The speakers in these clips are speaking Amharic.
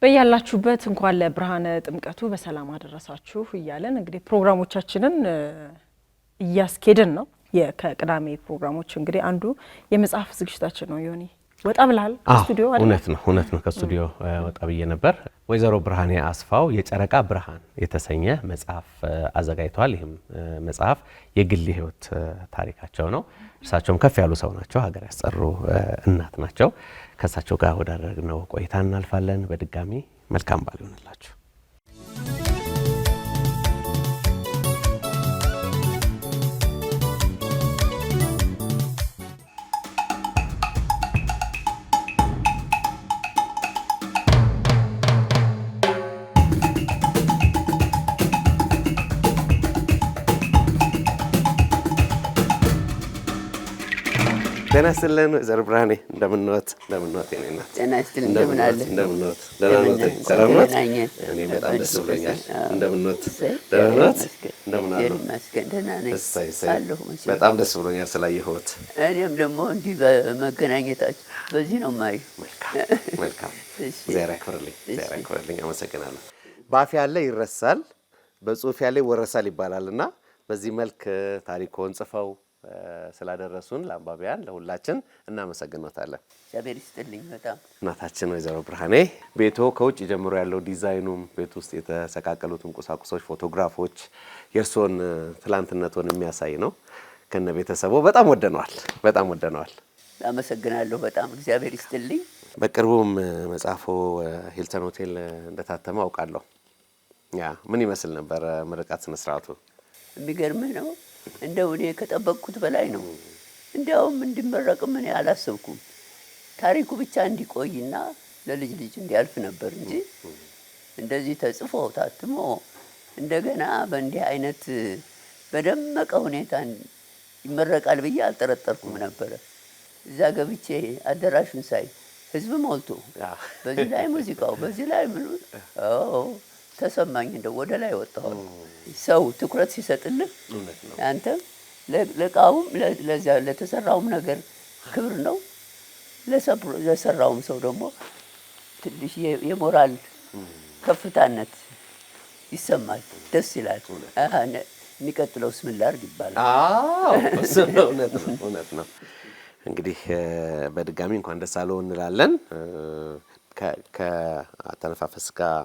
በያላችሁበት እንኳን ለብርሃነ ጥምቀቱ በሰላም አደረሳችሁ እያለን እንግዲህ ፕሮግራሞቻችንን እያስኬድን ነው። ከቅዳሜ ፕሮግራሞች እንግዲህ አንዱ የመጽሐፍ ዝግጅታችን ነው። ዮኒ ወጣ ብላል ከስቱዲዮ አይደል? እውነት ነው ከስቱዲዮ ወጣ ብዬ ነበር። ወይዘሮ ብርሃኔ አስፋው የጨረቃ ብርሃን የተሰኘ መጽሐፍ አዘጋጅተዋል። ይህም መጽሐፍ የግል ህይወት ታሪካቸው ነው። እርሳቸውም ከፍ ያሉ ሰው ናቸው፣ ሀገር ያስጠሩ እናት ናቸው። ከእሳቸው ጋር ወዳደረግነው ቆይታ እናልፋለን። በድጋሚ መልካም በዓል ይሁንላችሁ። ጤና ይስጥልን ወይዘሮ ብርሃኔ፣ እንደምንወት የኔ እናት። ጤና ይስጥልን። እንደምን አለ? እንደምንወት ሰላም ነው? እኔ በጣም ደስ ብሎኛል። እንደምንወት እንደምንወት እንደምን አለ? ደህና ነኝ። በጣም ደስ ብሎኛል ስላየሁት። እኔም ደግሞ እንዲህ በመገናኘታችን በዚህ ነው ማይ። መልካም እግዚአብሔር ያክብርልኝ። አመሰግናለሁ። በአፍ ያለ ይረሳል፣ በጽሁፍ ያለ ይወረሳል ይባላልና በዚህ መልክ ታሪኮን ጽፈው ስላደረሱን ለአንባቢያን ለሁላችን እናመሰግኖታለን። እግዚአብሔር ይስጥልኝ። በጣም እናታችን ወይዘሮ ብርሃኔ ቤቶ ከውጭ ጀምሮ ያለው ዲዛይኑም ቤት ውስጥ የተሰቃቀሉትም ቁሳቁሶች፣ ፎቶግራፎች የእርሶን ትላንትነቱን የሚያሳይ ነው። ከነ ቤተሰቡ በጣም ወደነዋል። አመሰግናለሁ። በጣም እግዚአብሔር ይስጥልኝ። በቅርቡም መጽሐፎ ሂልተን ሆቴል እንደታተመ አውቃለሁ። ያ ምን ይመስል ነበር ምርቃት ስነ ስርዓቱ? የሚገርምህ ነው። እንደው እኔ ከጠበቅኩት በላይ ነው። እንዲያውም እንዲመረቅም እኔ አላሰብኩም። ታሪኩ ብቻ እንዲቆይና ለልጅ ልጅ እንዲያልፍ ነበር እንጂ እንደዚህ ተጽፎ ታትሞ እንደገና በእንዲህ አይነት በደመቀ ሁኔታ ይመረቃል ብዬ አልጠረጠርኩም ነበረ። እዛ ገብቼ አዳራሹን ሳይ ህዝብ ሞልቶ በዚህ ላይ ሙዚቃው በዚህ ላይ ምኑ ተሰማኝ። እንደው ወደ ላይ ወጣሁ። ሰው ትኩረት ሲሰጥልህ አንተም ለቃውም ለተሰራውም ነገር ክብር ነው፣ ለሰራውም ሰው ደግሞ ትንሽ የሞራል ከፍታነት ይሰማል። ደስ ይላል። የሚቀጥለውስ ምን ላድርግ ይባላል። እውነት ነው። እንግዲህ በድጋሚ እንኳን ደስ አለው እንላለን። ከአተነፋፈስ ጋር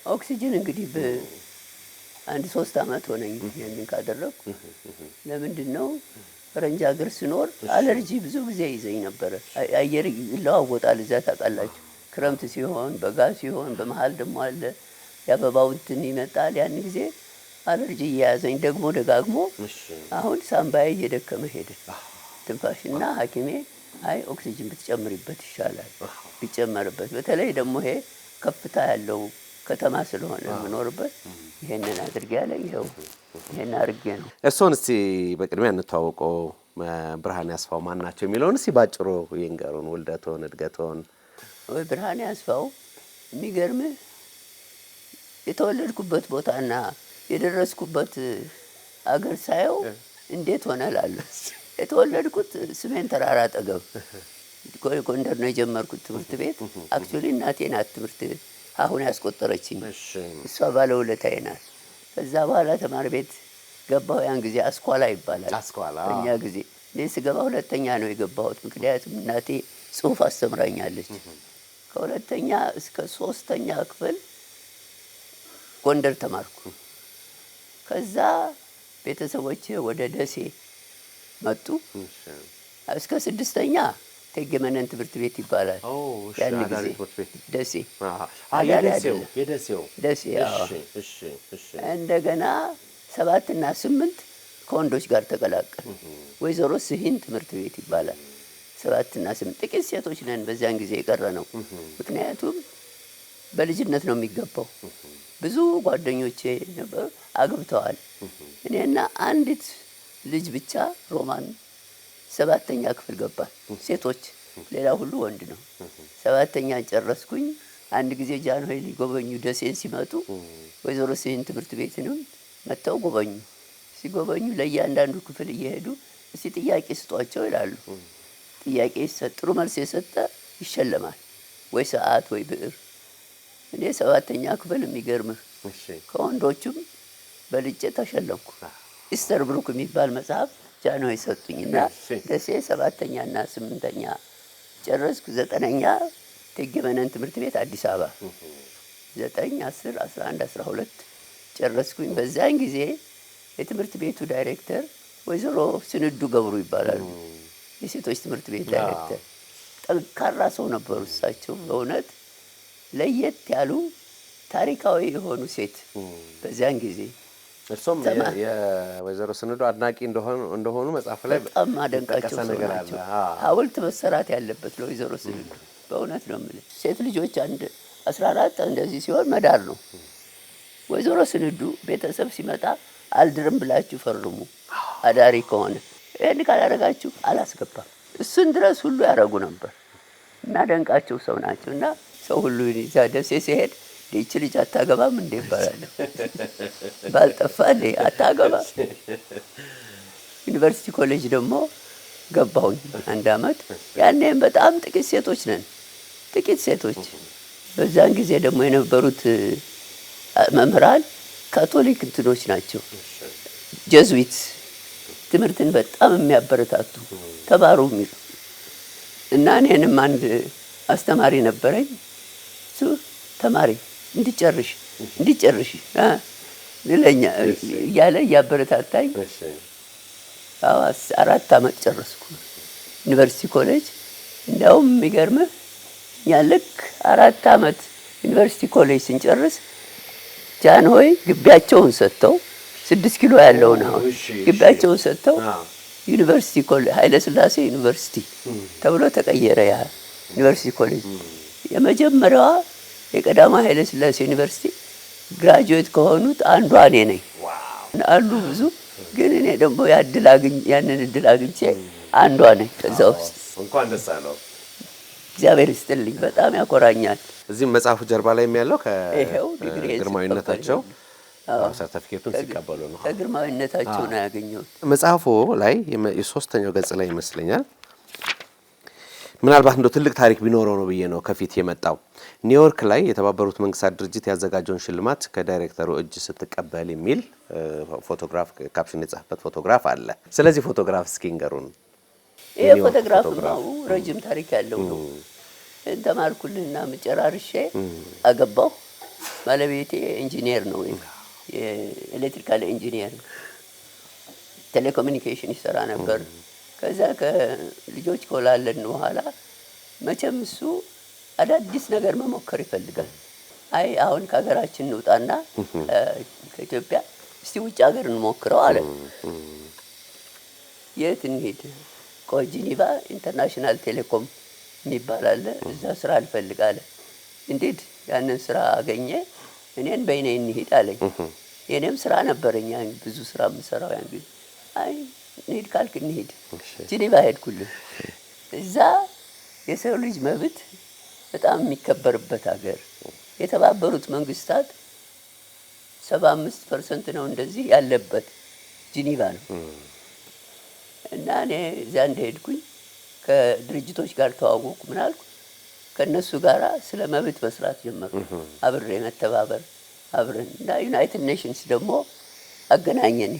ኦክሲጅን እንግዲህ በአንድ 3 አመት ሆነኝ ይሄንን ካደረኩ። ለምንድን ነው ፈረንጅ ሀገር ስኖር አለርጂ ብዙ ጊዜ ይዘኝ ነበረ። አየር ይለዋወጣል እዛ ታውቃላችሁ። ክረምት ሲሆን በጋ ሲሆን በመሃል ደግሞ አለ የአበባው እንትን ይመጣል። ያን ጊዜ አለርጂ እየያዘኝ ደግሞ ደጋግሞ አሁን ሳምባዬ እየደከመ ሄደ። ትንፋሽና ሐኪሜ አይ ኦክሲጅን ብትጨምሪበት ይሻላል ቢጨመርበት፣ በተለይ ደግሞ ይሄ ከፍታ ያለው ከተማ ስለሆነ የምኖርበት ይሄንን አድርጌ ያለኝ ይኸው ይሄን አድርጌ ነው። እርሶን እስቲ በቅድሚያ እንተዋወቀው። ብርሃኔ አስፋው ማን ናቸው የሚለውን እስቲ ባጭሩ ይንገሩን። ውልደቶን፣ እድገቶን። ወይ ብርሃኔ አስፋው የሚገርምህ የተወለድኩበት ቦታና የደረስኩበት አገር ሳየው እንዴት ሆነ እላለሁ። የተወለድኩት ሰሜን ተራራ አጠገብ ጎንደር ነው የጀመርኩት ትምህርት ቤት። አክቹሊ እናቴ ናት ትምህርት አሁን ያስቆጠረችኝ፣ እሷ ባለውለታዬ ናት። ከዛ በኋላ ተማሪ ቤት ገባሁ። ያን ጊዜ አስኳላ ይባላል። እኛ ጊዜ እኔ ስገባ 2ኛ ነው የገባሁት፣ ምክንያቱም እናቴ ጽሁፍ አስተምራኛለች። ከ2ኛ እስከ 3ኛ ክፍል ጎንደር ተማርኩ። ከዛ ቤተሰቦቼ ወደ ደሴ መጡ። እስከ 6ኛ ተገመነን ትምህርት ቤት ይባላል። ያን ጊዜ ደሴ ደሴ። እንደገና 7 እና 8 ከወንዶች ጋር ተቀላቀል። ወይዘሮ ስሂን ትምህርት ቤት ይባላል። 7 እና 8 ጥቂት ሴቶች ነን በዚያን ጊዜ የቀረ ነው። ምክንያቱም በልጅነት ነው የሚገባው። ብዙ ጓደኞቼ ነበሩ አግብተዋል። እኔና አንዲት ልጅ ብቻ ሮማን 7ኛ ክፍል ገባን ሴቶች፣ ሌላ ሁሉ ወንድ ነው። 7ኛ ጨረስኩኝ። አንድ ጊዜ ጃንሆይ ሊጎበኙ ደሴን ሲመጡ ወይዘሮ ስሂን ትምህርት ቤትንም መጥተው ጎበኙ። ሲጎበኙ ለእያንዳንዱ ክፍል እየሄዱ እስቲ ጥያቄ ስጧቸው ይላሉ። ጥያቄ ጥሩ መልስ የሰጠ ይሸለማል፣ ወይ ሰዓት ወይ ብዕር። እኔ 7ኛ ክፍል የሚገርምህ ከወንዶቹም በልጬ ተሸለምኩ። ኢስተር ብሩክ የሚባል መጽሐፍ ጃንሆይ ሰጡኝና ደሴ 7ኛና 8ኛ ጨረስኩ። 9ኛ እቴጌ መነን ትምህርት ቤት አዲስ አበባ 9፣ 10፣ 11፣ 12 ጨረስኩኝ። በዛን ጊዜ የትምህርት ቤቱ ዳይሬክተር ወይዘሮ ስንዱ ገብሩ ይባላሉ። የሴቶች ትምህርት ቤት ዳይሬክተር ጠንካራ ሰው ነበሩ። እሳቸው በእውነት ለየት ያሉ ታሪካዊ የሆኑ ሴት በዚያን ጊዜ። እርሶም የወይዘሮ ስንዱ አድናቂ እንደሆኑ መጽሐፍ ላይ በጣም አደንቃቸው ነገር አለ። ሐውልት መሰራት ያለበት ለወይዘሮ ስንዱ በእውነት ነው የምልህ። ሴት ልጆች አንድ 14 እንደዚህ ሲሆን መዳር ነው። ወይዘሮ ስንዱ ቤተሰብ ሲመጣ አልድርም ብላችሁ ፈርሙ፣ አዳሪ ከሆነ ይሄን ካላደረጋችሁ አላስገባም። እሱን ድረስ ሁሉ ያደረጉ ነበር። እናደንቃቸው ሰው ናቸው። እና ሰው ሁሉ ይዛ ደሴ ሲሄድ ይህች ልጅ አታገባም እንዴ ይባላል። ባልጠፋ እንዴ አታገባም። ዩኒቨርሲቲ ኮሌጅ ደግሞ ገባሁኝ 1 አመት። ያኔም በጣም ጥቂት ሴቶች ነን፣ ጥቂት ሴቶች። በዛን ጊዜ ደግሞ የነበሩት መምህራን ካቶሊክ እንትኖች ናቸው፣ ጀዙዊት ትምህርትን በጣም የሚያበረታቱ ተማሩ የሚሉ እና እኔንም አንድ አስተማሪ ነበረኝ። እሱ ተማሪ እንዲጨርሽ ለኛ እያለ እያበረታታኝ 4 አመት ጨረስኩ ዩኒቨርሲቲ ኮሌጅ። እንዲያውም የሚገርምህ ልክ 4 አመት ዩኒቨርሲቲ ኮሌጅ ስንጨርስ ጃንሆይ ግቢያቸውን ሰጥተው 6 ኪሎ ያለውን አሁን ግቢያቸውን ሰጥተው ዩኒቨርሲቲ ኮሌጅ ኃይለ ሥላሴ ዩኒቨርሲቲ ተብሎ ተቀየረ። ያ ዩኒቨርሲቲ ኮሌጅ የመጀመሪያዋ የቀዳማዊ ኃይለ ሥላሴ ዩኒቨርሲቲ ግራጁዌት ከሆኑት አንዷ እኔ ነኝ። አሉ ብዙ፣ ግን እኔ ደግሞ ያንን እድል አግኝቼ አንዷ ነኝ። ከዛ ውስጥ እንኳን ደስ አለው። እግዚአብሔር ይስጥልኝ። በጣም ያኮራኛል። እዚህም መጽሐፉ ጀርባ ላይ ያለው ከግርማዊነታቸው ሰርተፊኬቱን ሲቀበሉ ነው። ከግርማዊነታቸው ነው ያገኘሁት። መጽሐፉ ላይ የ3ኛው ገጽ ላይ ይመስለኛል ምናልባት እንደው ትልቅ ታሪክ ቢኖረው ነው ብዬ ነው ከፊት የመጣው። ኒውዮርክ ላይ የተባበሩት መንግስታት ድርጅት ያዘጋጀውን ሽልማት ከዳይሬክተሩ እጅ ስትቀበል የሚል ፎቶግራፍ ካፕሽን የጻፈበት ፎቶግራፍ አለ። ስለዚህ ፎቶግራፍ እስኪ ንገሩን። ይሄ ፎቶግራፍ ነው ረጅም ታሪክ ያለው ነው። ተማርኩልና መጨራርሼ አገባሁ። ባለቤቴ ኢንጂነር ነው፣ የኤሌክትሪካል ኢንጂነር ቴሌኮሙኒኬሽን ይሰራ ነበር። ከዛ ከልጆች ከወላለድን በኋላ መቼም እሱ አዳዲስ ነገር መሞከር ይፈልጋል። አይ አሁን ከሀገራችን እንውጣና ከኢትዮጵያ እስቲ ውጭ ሀገር እንሞክረው አለ። የት እንሂድ? ቆይ ጂኒቫ ኢንተርናሽናል ቴሌኮም የሚባል አለ፣ እዛ ስራ ልፈልግ አለ። እንዴት ያንን ስራ አገኘ። እኔን በይኔ እንሂድ አለኝ። የኔም ስራ ነበረኝ ብዙ ስራ የምሰራው ያን ጊዜ። አይ እንሂድ ካልክ እንሂድ። ጂኒቫ ሄድኩልህ። እዛ የሰው ልጅ መብት በጣም የሚከበርበት ሀገር፣ የተባበሩት መንግስታት 75% ነው እንደዚህ ያለበት ጂኒቫ ነው። እና እኔ እዛ እንደሄድኩኝ ከድርጅቶች ጋር ተዋወቅኩ። ምን አልኩ፣ ከነሱ ጋራ ስለ መብት መስራት ጀመርኩ። አብሬ መተባበር አብረን እና ዩናይትድ ኔሽንስ ደግሞ አገናኘን።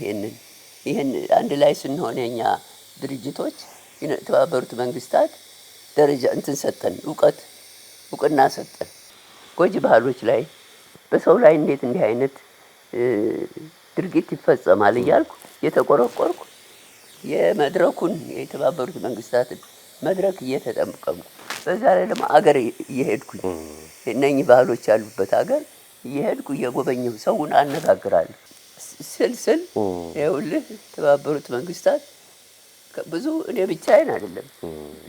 ይሄን አንድ ላይ ስንሆን የኛ ድርጅቶች የተባበሩት መንግስታት ደረጃ እንትን ሰጠን፣ እውቅና ሰጠን። ጎጂ ባህሎች ላይ በሰው ላይ እንዴት እንዲህ አይነት ድርጊት ይፈጸማል እያልኩ የተቆረቆርኩ የመድረኩን የተባበሩት መንግስታትን መድረክ እየተጠቀምኩ በዛ ላይ ደግሞ አገር እየሄድኩኝ እነኚህ ባህሎች ያሉበት አገር እየሄድኩ እየጎበኘሁ ሰውን አነጋግራለሁ። ስልስል ይኸውልህ የተባበሩት መንግስታት ብዙ እኔ ብቻዬን አይደለም፣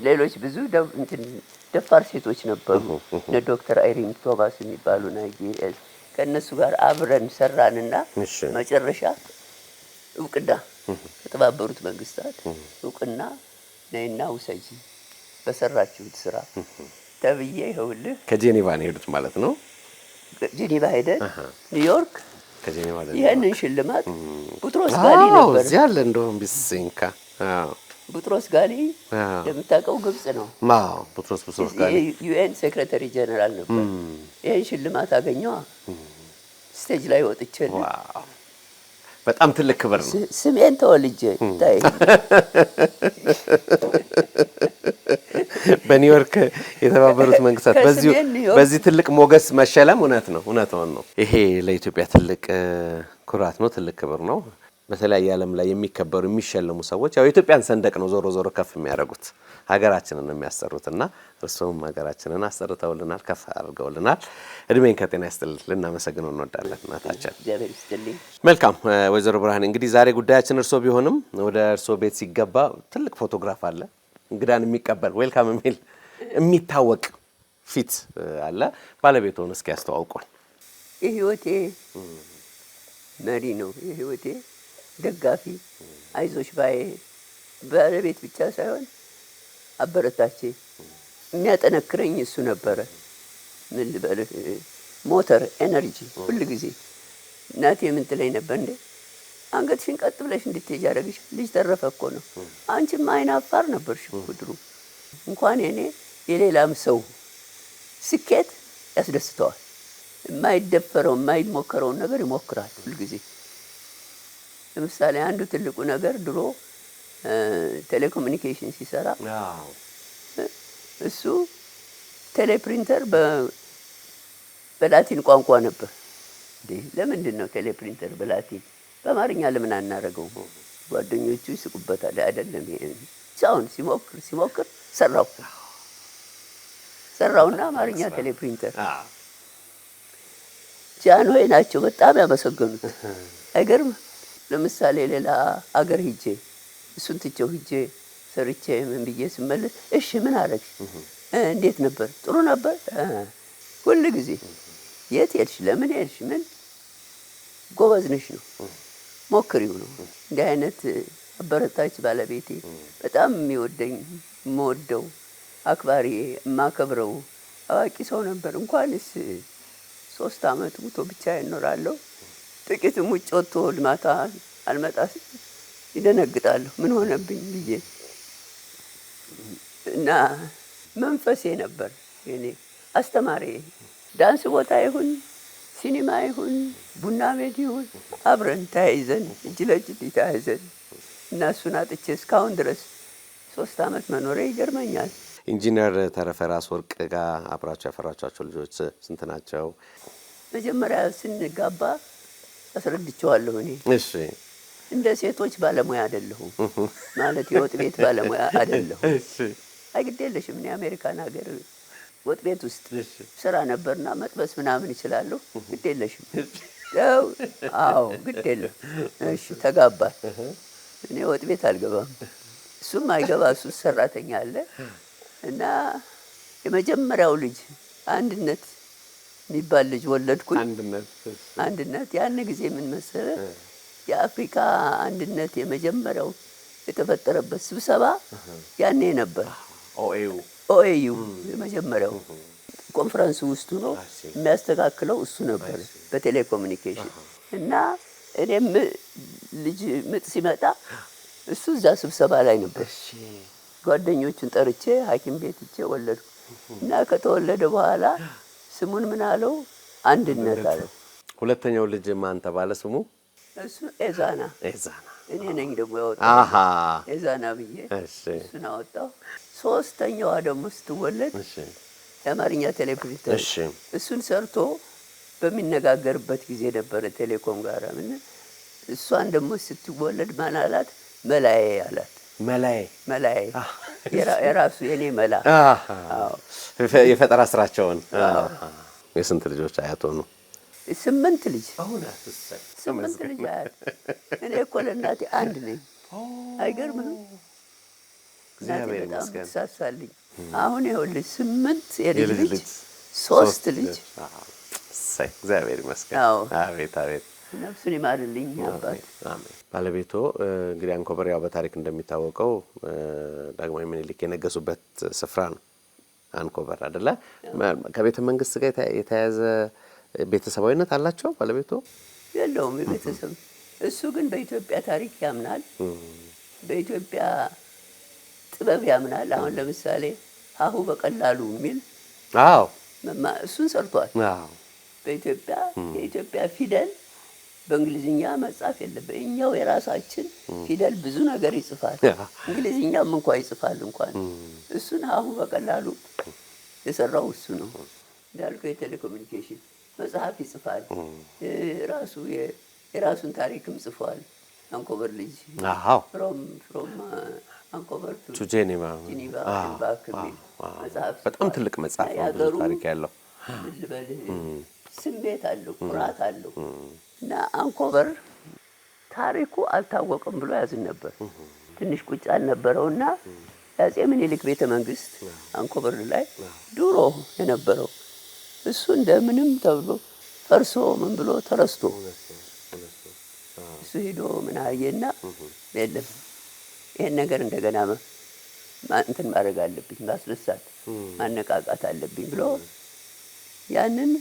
ሌሎች ብዙ ደፋር ሴቶች ነበሩ። እነ ዶክተር አይሪን ቶማስ የሚባሉ ናይጄሪያ፣ ከእነሱ ጋር አብረን ሰራንና መጨረሻ እውቅና ከተባበሩት መንግስታት እውቅና ነይና ውሰጂ በሰራችሁት ስራ ተብዬ ይኸውልህ። ከጄኔቫ ነው የሄዱት ማለት ነው? ጄኔቫ ሄደ ኒውዮርክ። ይህንን ሽልማት ቡጥሮስ ጋሊ ነበር እዚያ አለ እንደውም ቢስንካ ቡጥሮስ ጋሊ እንደምታውቀው ግብጽ ነው። ቡጥሮስ ጋሊ ዩኤን ሴክሬታሪ ጀነራል ነበር። ይሄን ሽልማት አገኘዋ ስቴጅ ላይ ወጥቼ በጣም ትልቅ ክብር ነው። ስሜን ተወልጄ ታይ በኒውዮርክ የተባበሩት መንግስታት በዚህ ትልቅ ሞገስ መሸለም እውነት ነው። ይሄ ለኢትዮጵያ ትልቅ ኩራት ነው፣ ትልቅ ክብር ነው። በተለያየ ዓለም ላይ የሚከበሩ የሚሸለሙ ሰዎች ያው የኢትዮጵያን ሰንደቅ ነው ዞሮ ከፍ የሚያደርጉት ሀገራችንን ነው የሚያሰሩትና እርሱም ሀገራችንን አሰርተውልናል፣ ከፍ አድርገውልናል። እድሜን ከጤና ይስጥልን ልናመሰግነው እንወዳለን እናታችን። መልካም ወይዘሮ ብርሃኔ እንግዲህ ዛሬ ጉዳያችን እርሶ ቢሆንም ወደ እርሶ ቤት ሲገባ ትልቅ ፎቶግራፍ አለ፣ እንግዳን የሚቀበል ዌልካም የሚል የሚታወቅ ፊት አለ። ባለቤትዎን እስኪ ያስተዋውቁን። የህይወቴ መሪ ነው፣ የህይወቴ ደጋፊ፣ አይዞሽ ባይ ባለቤት ብቻ ሳይሆን አበረታቼ የሚያጠነክረኝ እሱ ነበረ። ምን ልበልህ ሞተር ኤነርጂ ሁሉ ጊዜ እናቴ ምን ትለኝ ነበር፣ እንዴ አንገትሽን ቀጥ ብለሽ እንድትሄጂ አደረግሽ፣ ልጅ ተረፈ እኮ ነው። አንቺም አይን አፋር ነበርሽ ድሮ። እንኳን እኔ የሌላም ሰው ስኬት ያስደስተዋል። የማይደፈረው የማይሞከረውን ነገር ይሞክራል ሁሉ ጊዜ። ለምሳሌ አንዱ ትልቁ ነገር ድሮ ቴሌኮሙኒኬሽን ሲሰራ እሱ ቴሌፕሪንተር በላቲን ቋንቋ ነበር። ለምንድን ነው ቴሌፕሪንተር በላቲን በአማርኛ ለምን አናረገው? ጓደኞቹ ይስቁበታል። አይደለም ይሄን ቻውን ሲሞክር ሰራውና አማርኛ ቴሌፕሪንተር ጃንሆይ ናቸው በጣም ያመሰገኑት። አይገርም? ለምሳሌ ሌላ አገር ሂጄ እሱን ትቼው ሂጄ ሰርቼ ምን ብዬ ስመለስ እሺ ምን አረግሽ? እንዴት ነበር? ጥሩ ነበር። ሁሉ ጊዜ የት ሄድሽ? ለምን ሄድሽ? ምን ጎበዝ ነሽ ነው፣ ሞክሪው ነው። እንዲህ አይነት አበረታች ባለቤቴ በጣም የሚወደኝ የምወደው አክባሪ የማከብረው አዋቂ ሰው ነበር። እንኳንስ 3 ዓመት ሙቶ ብቻ ይኖራለሁ። ጥቂትም ውጭ ወጥቶ ማታ አልመጣ ይደነግጣለሁ ምን ሆነብኝ ብዬ እና መንፈሴ ነበር የኔ አስተማሪ። ዳንስ ቦታ ይሁን ሲኒማ ይሁን ቡና ቤት ይሁን አብረን ተያይዘን እጅ ለእጅ ተያይዘን እና እሱን አጥቼ እስካሁን ድረስ 3 ዓመት መኖሬ ይገርመኛል። ኢንጂነር ተረፈ ራስወርቅ ጋር አብራችሁ ያፈራቻቸው ልጆች ስንት ናቸው? መጀመሪያ ስንጋባ አስረድቼዋለሁ። እኔ እሺ እንደ ሴቶች ባለሙያ አይደለሁም ማለት የወጥ ቤት ባለሙያ አይደለሁም። እሺ አይግዴለሽም። እኔ አሜሪካን ሀገር ወጥ ቤት ውስጥ ስራ ነበርና መጥበስ ምናምን ይችላለሁ። ግዴለሽም። አዎ ግዴለም። እሺ ተጋባ። እኔ ወጥ ቤት አልገባም፣ እሱም አይገባ። እሱ ሰራተኛ አለ እና የመጀመሪያው ልጅ አንድነት የሚባል ልጅ ወለድኩኝ። አንድነት ያን ጊዜ ምን መሰለህ የአፍሪካ አንድነት የመጀመሪያው የተፈጠረበት ስብሰባ ያኔ ነበር። ኦኤዩ የመጀመሪያው ኮንፈረንስ ውስጥ ነው የሚያስተካክለው እሱ ነበር በቴሌኮሙኒኬሽን። እና እኔም ልጅ ምጥ ሲመጣ እሱ እዛ ስብሰባ ላይ ነበር። ጓደኞቹን ጠርቼ ሐኪም ቤት እቼ ወለድኩ። እና ከተወለደ በኋላ ስሙን ምን አለው? አንድነት አለው። ሁለተኛው ልጅ ማን ተባለ ስሙ? እሱ ኤዛና። እኔ ነኝ ደግሞ ያወጣው ኤዛና ብዬ እሱን አወጣው። ሶስተኛዋ ደግሞ ስትወለድ የአማርኛ ቴሌፕሪንተር እሱን ሰርቶ በሚነጋገርበት ጊዜ ነበረ ቴሌኮም ጋር ምን እሷን ደግሞ ስትወለድ ማን አላት? መላዬ አላት። መላዬ የራሱ የኔ መላ። የፈጠራ ስራቸውን የስንት ልጆች አያት ሆኑ? 8 ልጅ። 8 ልጅ አያት። እኔ እኮ ለእናቴ አንድ ነኝ። አይገርምህም? እናቴ በጣም ትሳሳልኝ። አሁን ይኸውልህ 8 የልጅ ልጅ 3 ልጅ። እግዚአብሔር ይመስገን። አቤት አቤት። ነፍሱን ይማርልኝ አባት። አሜን። ባለቤቶ እንግዲህ አንኮበር ያው በታሪክ እንደሚታወቀው ዳግማዊ ምኒልክ የነገሱበት ስፍራ ነው አንኮበር አይደለ? ከቤተ መንግስት ጋር የተያያዘ ቤተሰባዊነት አላቸው ባለቤቶ? የለውም ቤተሰብ። እሱ ግን በኢትዮጵያ ታሪክ ያምናል። በኢትዮጵያ ጥበብ ያምናል። አሁን ለምሳሌ ሀሁ በቀላሉ የሚል አዎ እሱን ሰርቷል። አዎ በኢትዮጵያ የኢትዮጵያ ፊደል በእንግሊዝኛ መጻፍ የለበት። እኛው የራሳችን ፊደል ብዙ ነገር ይጽፋል። እንግሊዝኛም እንኳን ይጽፋል እንኳን እሱን ሀሁ በቀላሉ የሰራው እሱ ነው። እንዳልከው የቴሌኮሙኒኬሽን መጽሐፍ ይጽፋል። ራሱ የራሱን ታሪክም ጽፏል። አንኮበር ልጅ ፍሮም አንኮበር ቱ ጄኔቫ ባክ የሚል መጽሐፍ በጣም ትልቅ መጽሐፍ ነው። ብዙ ታሪክ ያለው ስሜት አለው፣ ኩራት አለው። እና አንኮበር ታሪኩ አልታወቀም ብሎ ያዝን ነበር። ትንሽ ቁጭ አልነበረውና የአፄ ምኒልክ ቤተ መንግስት አንኮበር ላይ ድሮ የነበረው እሱ እንደምንም ተብሎ ፈርሶ ምን ብሎ ተረስቶ እሱ ሄዶ ምን አየና የለም ይሄን ነገር እንደገና እንትን ማድረግ አለብኝ፣ ማስነሳት ማነቃቃት አለብኝ ብሎ ያንን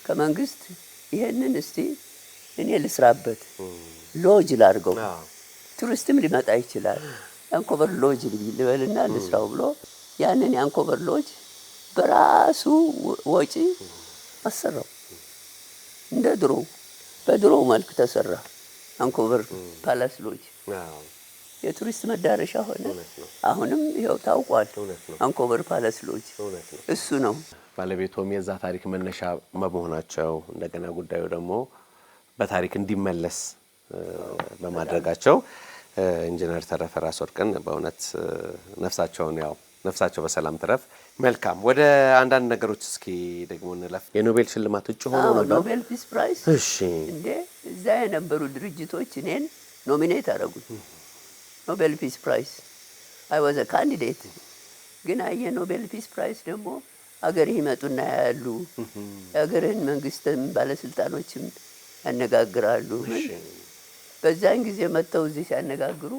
ከመንግስት ይሄንን እስቲ እኔ ልስራበት ሎጅ ላድርገው፣ ቱሪስትም ሊመጣ ይችላል፣ የአንኮበር ሎጅ ልበልና ልስራው ብሎ ያንን የአንኮበር ሎጅ በራሱ ወጪ አሰራው። እንደ ድሮ በድሮ መልክ ተሰራ አንኮበር ፓላስ ሎጅ። የቱሪስት መዳረሻ ሆነ። አሁንም ይኸው ታውቋል። አንኮበር ፓላስ ሎጅ እሱ ነው። ባለቤቶም የዛ ታሪክ መነሻ በመሆናቸው እንደገና ጉዳዩ ደግሞ በታሪክ እንዲመለስ በማድረጋቸው ኢንጂነር ተረፈ ራስወርቅን በእውነት ነፍሳቸው በሰላም ትረፍ። መልካም፣ ወደ አንዳንድ ነገሮች እስኪ ደግሞ እንለፍ። የኖቤል ሽልማት እጩ ሆኖ ነበር። ኖቤል ፒስ ፕራይስ። እሺ፣ እንዴ እዛ የነበሩ ድርጅቶች እኔን ኖሚኔት አደረጉኝ። ኖቤል ፒስ ፕራይስ አይ ዋዝ አ ካንዲዴት። ግን የኖቤል ፒስ ፕራይስ ደግሞ አገር ይመጡና ያሉ የአገርህን መንግስትም ባለስልጣኖችም ያነጋግራሉ። በዛን ጊዜ መጥተው እዚህ ሲያነጋግሩ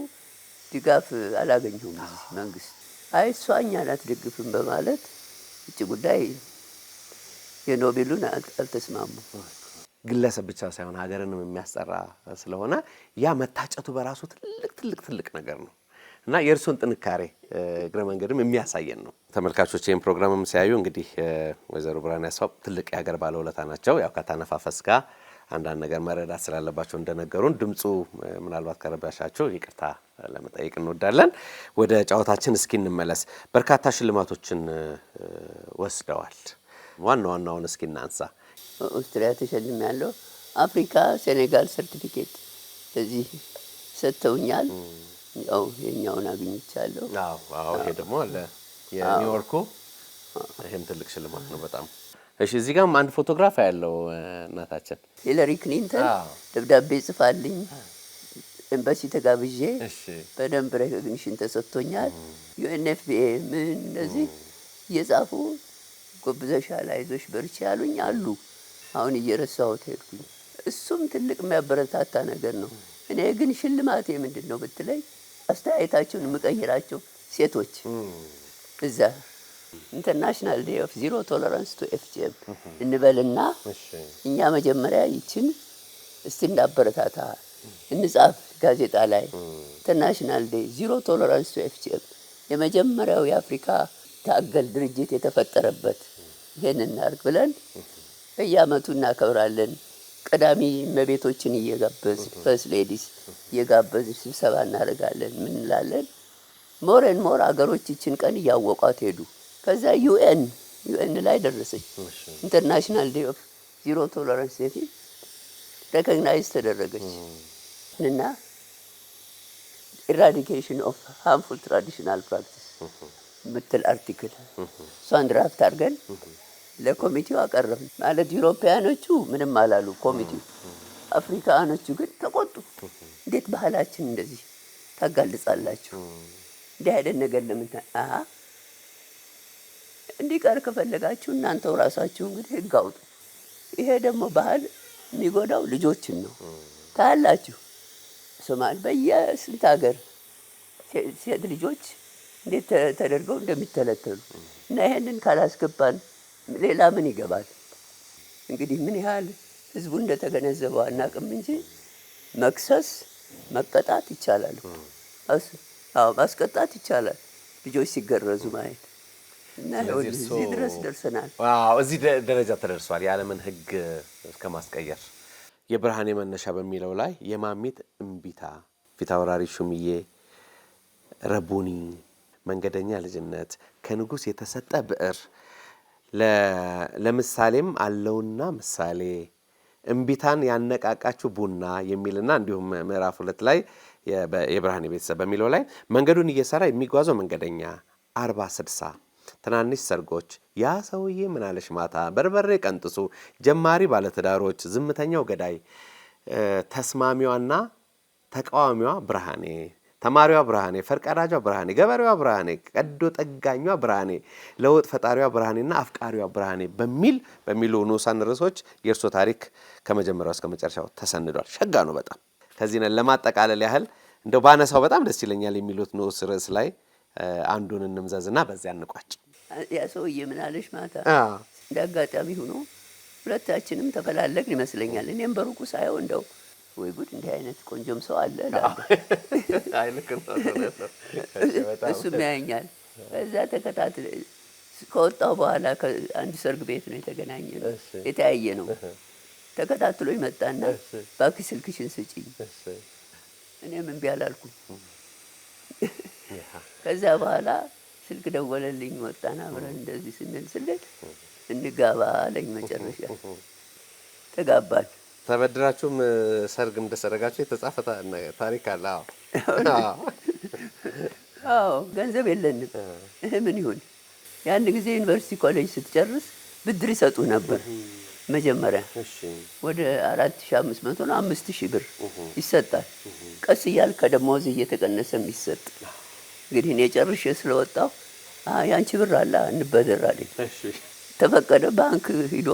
ድጋፍ አላገኘሁም። እዚህ መንግስት አይ እሷ እኛን አትደግፍም በማለት ውጭ ጉዳይ የኖቤሉን አልተስማሙ። ግለሰብ ብቻ ሳይሆን ሀገርንም የሚያስጠራ ስለሆነ ያ መታጨቱ በራሱ ትልቅ ነገር ነው እና የእርሱን ጥንካሬ እግረ መንገድም የሚያሳየን ነው። ተመልካቾች ይህን ፕሮግራምም ሲያዩ እንግዲህ ወይዘሮ ብርሃኔ አስፋው ትልቅ የሀገር ባለውለታ ናቸው። ያው ከታነፋፈስ ጋር አንዳንድ ነገር መረዳት ስላለባቸው እንደነገሩን ድምፁ ምናልባት ከረባሻቸው ይቅርታ ለመጠየቅ እንወዳለን። ወደ ጨዋታችን እስኪ እንመለስ። በርካታ ሽልማቶችን ወስደዋል። ዋናውን እስኪ እናንሳ። ኦስትሪያ ተሸልም ያለው አፍሪካ ሴኔጋል ሰርቲፊኬት እዚህ ሰጥተውኛል። ያው የኛውን አግኝቻለሁ። አዎ ይሄ ደግሞ አለ የኒውዮርኩ ይሄም ትልቅ ሽልማት ነው በጣም። እሺ እዚህ ጋርም አንድ ፎቶግራፍ ያለው እናታችን ሂለሪ ክሊንተን ደብዳቤ ጽፋልኝ ኤምባሲ ተጋብዤ በደንብ ሬኮግኒሽን ተሰጥቶኛል። ዩኤንኤፍፒኤ ምን እንደዚህ እየጻፉ ጎብዘሻል፣ አይዞሽ በርቺ ያሉኝ አሉ። አሁን እየረሳሁት ሄድኩኝ። እሱም ትልቅ የሚያበረታታ ነገር ነው። እኔ ግን ሽልማቴ ምንድን ነው ብትለኝ አስተያየታቸውን የምቀይራቸው ሴቶች እዛ ኢንተርናሽናል ዴይ ኦፍ ዚሮ ቶለራንስ ቱ ኤፍጂኤም እንበልና እኛ መጀመሪያ ይችን እስቲ እንዳበረታታ እንጻፍ ጋዜጣ ላይ ኢንተርናሽናል ዴይ ዚሮ ቶለራንስ ቱ ኤፍጂኤም የመጀመሪያው የአፍሪካ ታገል ድርጅት የተፈጠረበት ይሄን እናድርግ ብለን በየዓመቱ እናከብራለን። ቀዳሚ እመቤቶችን እየጋበዝ ፈርስት ሌዲስ እየጋበዝ ስብሰባ እናደርጋለን። ምን እንላለን? ሞር አገሮች ይችን ቀን እያወቋት ሄዱ። ከዛ ዩኤን ላይ ደረሰች። ኢንተርናሽናል ዴይ ኦፍ ዚሮ ቶለራንስ ሴፊ ሬኮግናይዝ ተደረገች እና ኢራዲኬሽን ኦፍ ሃርምፉል ትራዲሽናል ፕራክቲስ ምትል አርቲክል እሷን ድራፍት አድርገን ለኮሚቴው አቀረብን። ማለት ዩሮፒያኖቹ ምንም አላሉ ኮሚቴው፣ አፍሪካኖቹ ግን ተቆጡ። እንዴት ባህላችን እንደዚህ ታጋልጻላችሁ? እንዲህ አይነት ነገር ለምን እንዲቀር ከፈለጋችሁ እናንተው ራሳችሁ እንግዲህ ህግ አውጡ። ይሄ ደግሞ ባህል የሚጎዳው ልጆችን ነው። ታያላችሁ ሶማሌ በየስንት ሀገር ሴት ልጆች እንዴት ተደርገው እንደሚተለተሉ እና ይሄንን ካላስገባን ሌላ ምን ይገባል? እንግዲህ ምን ያህል ህዝቡ እንደተገነዘበው አናውቅም እንጂ መክሰስ መቀጣት ይቻላል። አዎ ማስቀጣት ይቻላል፣ ልጆች ሲገረዙ ማየት እና እዚህ ድረስ ደርሰናል። ዋው እዚህ ደረጃ ተደርሷል። የዓለምን ሕግ እስከ ማስቀየር የብርሃኔ መነሻ በሚለው ላይ የማሚት እምቢታ፣ ፊታውራሪ ሹምዬ፣ ረቡኒ፣ መንገደኛ ልጅነት፣ ከንጉሥ የተሰጠ ብዕር፣ ለምሳሌም አለውና ምሳሌ፣ እምቢታን ያነቃቃችሁ ቡና የሚልና እንዲሁም ምዕራፍ 2 ላይ የብርሃኔ ቤተሰብ በሚለው ላይ መንገዱን እየሰራ የሚጓዘው መንገደኛ፣ 40-60 ትናንሽ ሰርጎች፣ ያ ሰውዬ ምናለሽ ማታ፣ በርበሬ ቀንጥሱ፣ ጀማሪ ባለትዳሮች፣ ዝምተኛው ገዳይ፣ ተስማሚዋና ተቃዋሚዋ ብርሃኔ፣ ተማሪዋ ብርሃኔ፣ ፈርቀዳጇ ብርሃኔ፣ ገበሬዋ ብርሃኔ፣ ቀዶ ጠጋኟ ብርሃኔ፣ ለውጥ ፈጣሪዋ ብርሃኔና አፍቃሪዋ ብርሃኔ በሚሉ ንዑሳን ርዕሶች የእርሶ ታሪክ ከመጀመሪያው እስከ መጨረሻው ተሰንዷል። ሸጋ ነው በጣም። ከዚህ ነን ለማጠቃለል ያህል እንደው ባነሳው በጣም ደስ ይለኛል የሚሉት ንዑስ ርዕስ ላይ አንዱን እንምዘዝና በዚያ እንቋጭ። ያ ሰውዬ ምናለሽ ማታ እንደ አጋጣሚ ሆኖ ሁለታችንም ተፈላለግን ይመስለኛል። እኔም በሩቁ ሳየው እንደው ወይ ጉድ እንዲህ አይነት ቆንጆም ሰው አለ እሱም ያየኛል። ከዛ ተከታትለ ከወጣሁ በኋላ አንድ ሰርግ ቤት ነው የተገናኘ ነው የተያየ ነው። ተከታትሎ ይመጣና እባክሽ ስልክሽን ስጪኝ። እኔም እምቢ አላልኩም። ከዛ በኋላ ስልክ ደወለልኝ። ወጣን አብረን እንደዚህ ስንል እንጋባ አለኝ። መጨረሻ ተጋባን። ተበድራችሁም ሰርግ እንደሰረጋችሁ የተጻፈ ታሪክ አለ? አዎ ገንዘብ የለንም። ምን ይሁን ያን ጊዜ ዩኒቨርሲቲ ኮሌጅ ስትጨርስ ብድር ይሰጡ ነበር። መጀመሪያ ወደ 4500 ነው 5000 ብር ይሰጣል። ቀስ እያል ከደሞዝ እየተቀነሰ የሚሰጥ እንግዲህ እኔ ጨርሼ ስለወጣሁ ያንቺ ብር አለ እንበደር አለኝ። ተፈቀደ። ባንክ ሂዶ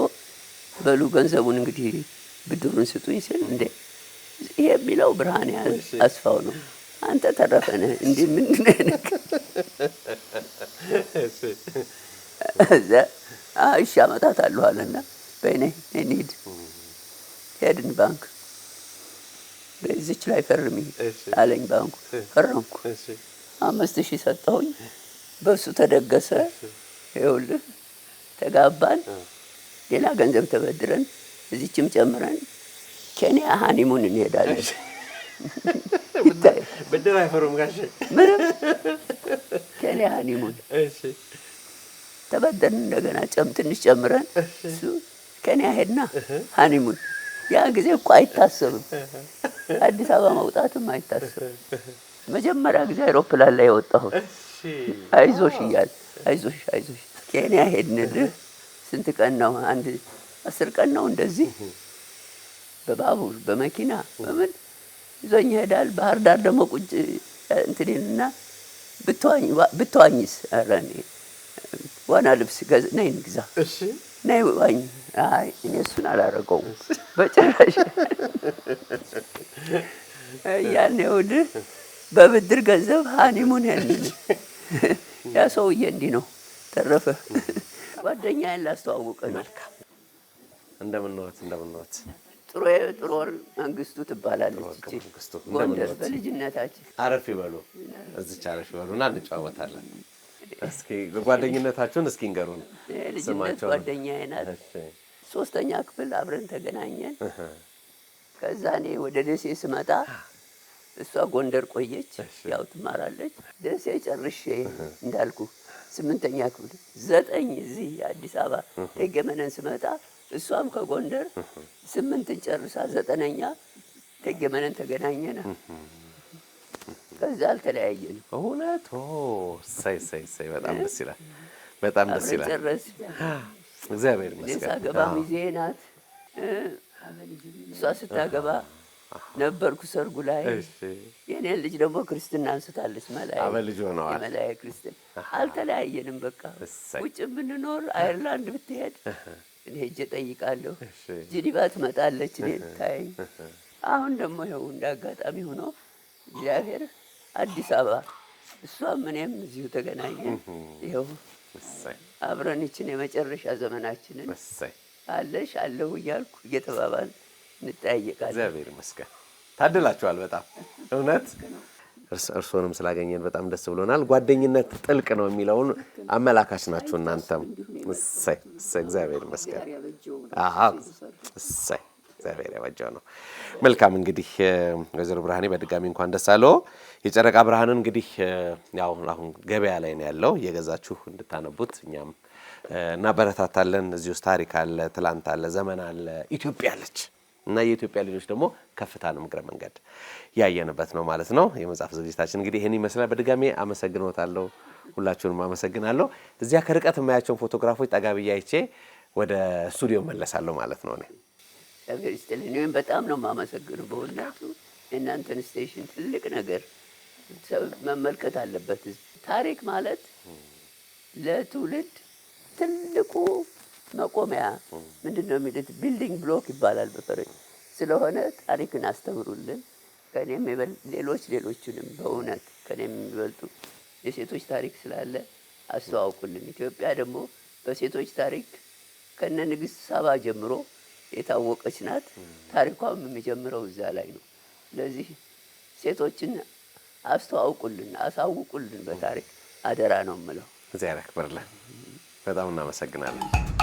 በሉ ገንዘቡን እንግዲህ ብድሩን ስጡኝ ሲል እንዴ ይሄ የሚለው ብርሃኔ አስፋው ነው አንተ ተረፈነ እንዴ ምን ነክ እዛ እሺ አመጣታለሁ አለና በእኔ እንሂድ ሄድን ባንክ። በዚች ላይ ፈርሚ አለኝ ባንኩ። ፈረምኩ። 5000 ሰጠሁኝ። በሱ ተደገሰ። ይኸውልህ ተጋባን። ሌላ ገንዘብ ተበድረን እዚችም ጨምረን ኬንያ ሃኒሙን እንሄዳለን። ብድር አይፈሩም ጋሼ ምንም። ኬንያ ሃኒሙን ተበደርን። እንደገና ትንሽ ጨምረን እሱ ኬንያ ሄድና ሃኒሙን። ያ ጊዜ እኮ አይታሰብም፣ አዲስ አበባ መውጣትም አይታሰብም። መጀመሪያ ጊዜ አውሮፕላን ላይ የወጣሁት አይዞሽ እያለ አይዞሽ ኬንያ ሄድንልህ። ስንት ቀን ነው? አንድ 10 ቀን ነው እንደዚህ። በባቡር በመኪና በምን ይዞኝ ይሄዳል። ባህር ዳር ደግሞ ቁጭ እንትንና ብትዋኝስ? ኧረ እኔ ዋና ልብስ ነይ እንግዛ፣ ነይ ዋኝ። አይ እኔ እሱን አላረገውም በጭራሽ። ያኔ ወዲህ በብድር ገንዘብ ሃኒሙን ሄድን። ያ ሰውዬ እንዲህ ነው ተረፈ። ጓደኛዬን ላስተዋውቅ ነው። መልካም እንደምንወት ጥሩ መንግስቱ ትባላለች። እቺ ጎንደር በልጅነታችን አረፍ ይበሉ፣ እዚች አረፍ ይበሉና እንጨዋወታለን። እስኪ ጓደኝነታችሁን እስኪ ንገሩን። ልጅነት ጓደኛዬ ናት። 3ኛ ክፍል አብረን ተገናኘን። ከዛ እኔ ወደ ደሴ ስመጣ እሷ ጎንደር ቆየች። ያው ትማራለች። ደሴ ጨርሼ እንዳልኩ 8ኛ ክፍል 9 እዚህ አዲስ አበባ ደገመነን ስመጣ እሷም ከጎንደር 8ን ጨርሳ 9ኛ ደገመነን ተገናኘን። ከዛ አልተለያየንም። እውነት? ሳይ በጣም ደስ ይላል። በጣም ደስ ይላል። እግዚአብሔር ይመስገን። ሳገባ ሚዜ ናት። እሷ ስታገባ ነበርኩ ሰርጉ ላይ። የኔን ልጅ ደግሞ ክርስትና አንስታለች። አበልጅ ሆነዋል። መላየ ክርስትና አልተለያየንም። በቃ ውጭ ብንኖር አየርላንድ ብትሄድ እኔ ሄጄ ጠይቃለሁ። ጂኒቫ ትመጣለች እኔ ታየኝ። አሁን ደግሞ ይኸው እንዳጋጣሚ ሆኖ እግዚአብሔር አዲስ አበባ እሷም እኔም እዚሁ ተገናኘን። ይኸው አብረን ይችን የመጨረሻ ዘመናችንን አለሽ አለሁ እያልኩ እየተባባል እንጠያየቃለን። እግዚአብሔር ይመስገን። ታድላችኋል በጣም እውነት። እርስዎንም ስላገኘን በጣም ደስ ብሎናል። ጓደኝነት ጥልቅ ነው የሚለውን አመላካች ናችሁ እናንተም። እሰይ እሰይ፣ እግዚአብሔር ይመስገን። አዎ እሰይ፣ እግዚአብሔር ያወጀው ነው። መልካም እንግዲህ ወይዘሮ ብርሃኔ በድጋሚ እንኳን ደስ አለው። የጨረቃ ብርሃንን እንግዲህ ያው አሁን ገበያ ላይ ነው ያለው፣ እየገዛችሁ እንድታነቡት እኛም እናበረታታለን። እዚህ ውስጥ ታሪክ አለ፣ ትላንት አለ፣ ዘመን አለ፣ ኢትዮጵያ አለች እና የኢትዮጵያ ልጆች ደግሞ ከፍታን እግረ መንገድ ያየንበት ነው ማለት ነው። የመጽሐፍ ዝግጅታችን እንግዲህ ይሄን ይመስላል። በድጋሚ አመሰግኖታለሁ። ሁላችሁንም አመሰግናለሁ። እዚያ ከርቀት የማያቸውን ፎቶግራፎች ጠጋ ብዬ አይቼ ወደ ስቱዲዮ መለሳለሁ ማለት ነው። እኔም በጣም ነው የማመሰግነው። በእውነቱ የእናንተን ስቴሽን ትልቅ ነገር መመልከት አለበት። ታሪክ ማለት ለትውልድ ትልቁ መቆሚያ ምንድን ነው የሚሉት ቢልዲንግ ብሎክ ይባላል በፈረንጅ። ስለሆነ ታሪክን አስተምሩልን። ከኔም ሌሎችንም በእውነት ከኔም የሚበልጡ የሴቶች ታሪክ ስላለ አስተዋውቁልን። ኢትዮጵያ ደግሞ በሴቶች ታሪክ ከነ ንግስት ሳባ ጀምሮ የታወቀች ናት። ታሪኳም የሚጀምረው እዛ ላይ ነው። ስለዚህ ሴቶችን አስተዋውቁልን፣ አሳውቁልን በታሪክ አደራ ነው የምለው። እግዚአብሔር ያክብርልን። በጣም እናመሰግናለን።